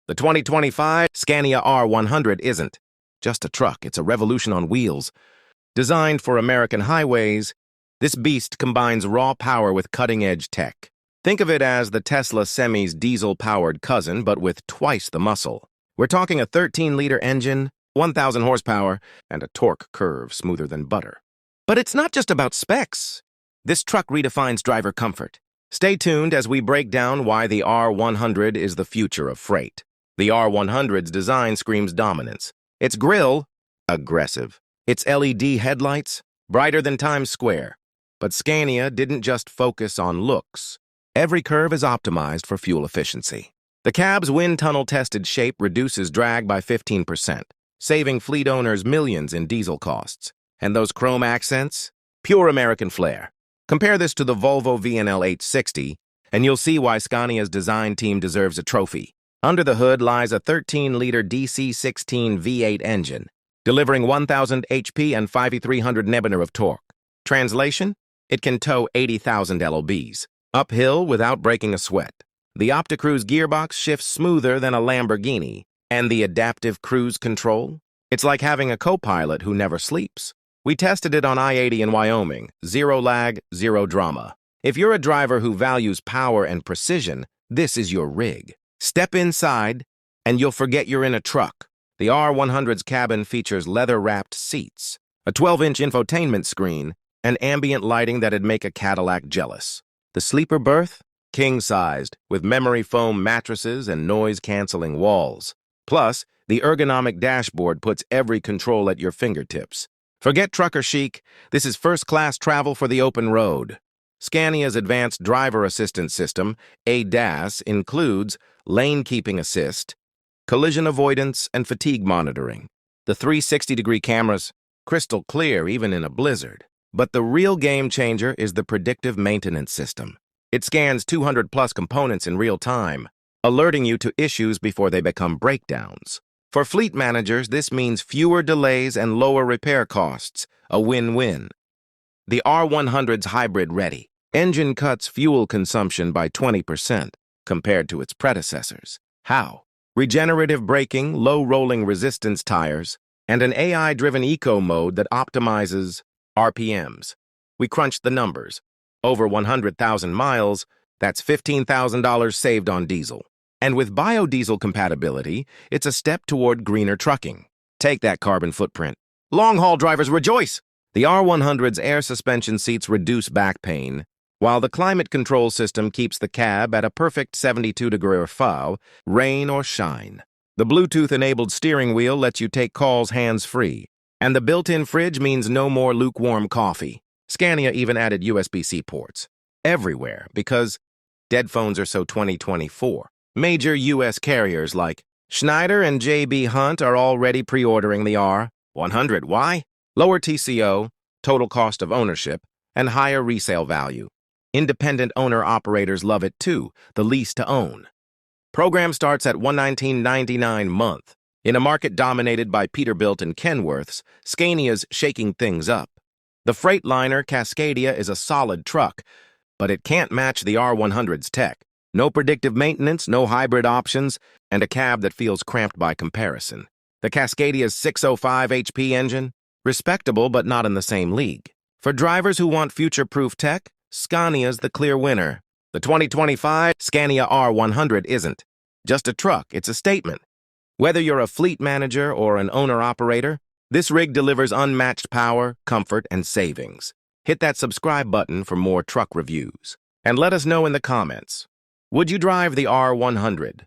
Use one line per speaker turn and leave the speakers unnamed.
The 2025 Scania R100 isn't just a truck, it's a revolution on wheels. Designed for American highways, this beast combines raw power with cutting-edge tech. Think of it as the Tesla Semi's diesel-powered cousin, but with twice the muscle. We're talking a 13-liter engine, 1,000 horsepower, and a torque curve smoother than butter. But it's not just about specs. This truck redefines driver comfort. Stay tuned as we break down why the R100 is the future of freight. The R100's design screams dominance. Its grille, aggressive. Its LED headlights, brighter than Times Square. But Scania didn't just focus on looks. Every curve is optimized for fuel efficiency. The cab's wind tunnel-tested shape reduces drag by 15%, saving fleet owners millions in diesel costs. And those chrome accents? Pure American flair. Compare this to the Volvo VNL 860, and you'll see why Scania's design team deserves a trophy. Under the hood lies a 13-liter DC-16 V8 engine, delivering 1,000 HP and 5,300 Nm of torque. Translation? It can tow 80,000 lbs, uphill without breaking a sweat. The OptiCruise gearbox shifts smoother than a Lamborghini, and the adaptive cruise control? It's like having a co-pilot who never sleeps. We tested it on I-80 in Wyoming. Zero lag, zero drama. If you're a driver who values power and precision, this is your rig. Step inside, and you'll forget you're in a truck. The R100's cabin features leather-wrapped seats, a 12-inch infotainment screen, and ambient lighting that'd make a Cadillac jealous. The sleeper berth? King-sized, with memory foam mattresses and noise-canceling walls. Plus, the ergonomic dashboard puts every control at your fingertips. Forget trucker chic, this is first-class travel for the open road. Scania's advanced driver assistance system, ADAS, includes lane keeping assist, collision avoidance, and fatigue monitoring. The 360-degree cameras, crystal clear even in a blizzard. But the real game changer is the predictive maintenance system. It scans 200-plus components in real time, alerting you to issues before they become breakdowns. For fleet managers, this means fewer delays and lower repair costs, a win-win. The R100's hybrid-ready. Engine cuts fuel consumption by 20% compared to its predecessors. How? Regenerative braking, low rolling resistance tires, and an AI-driven eco mode that optimizes RPMs. We crunched the numbers. Over 100,000 miles, that's $15,000 saved on diesel. And with biodiesel compatibility, it's a step toward greener trucking. Take that carbon footprint. Long-haul drivers rejoice! The R100's air suspension seats reduce back pain, while the climate control system keeps the cab at a perfect 72-degree FOW, rain or shine. The Bluetooth-enabled steering wheel lets you take calls hands-free, and the built-in fridge means no more lukewarm coffee. Scania even added USB-C ports everywhere because dead phones are so 2024. Major U.S. carriers like Schneider and J.B. Hunt are already pre-ordering the R100. Why? Lower TCO, total cost of ownership, and higher resale value. Independent owner-operators love it too, the lease to own. Program starts at $119.99 a month. In a market dominated by Peterbilt and Kenworths, Scania's shaking things up. The Freightliner Cascadia is a solid truck, but it can't match the R100's tech. No predictive maintenance, no hybrid options, and a cab that feels cramped by comparison. The Cascadia's 605 HP engine? Respectable, but not in the same league. For drivers who want future-proof tech, Scania's the clear winner. The 2025 Scania R100 isn't just a truck, it's a statement. Whether you're a fleet manager or an owner-operator, this rig delivers unmatched power, comfort, and savings. Hit that subscribe button for more truck reviews. And let us know in the comments. Would you drive the R100?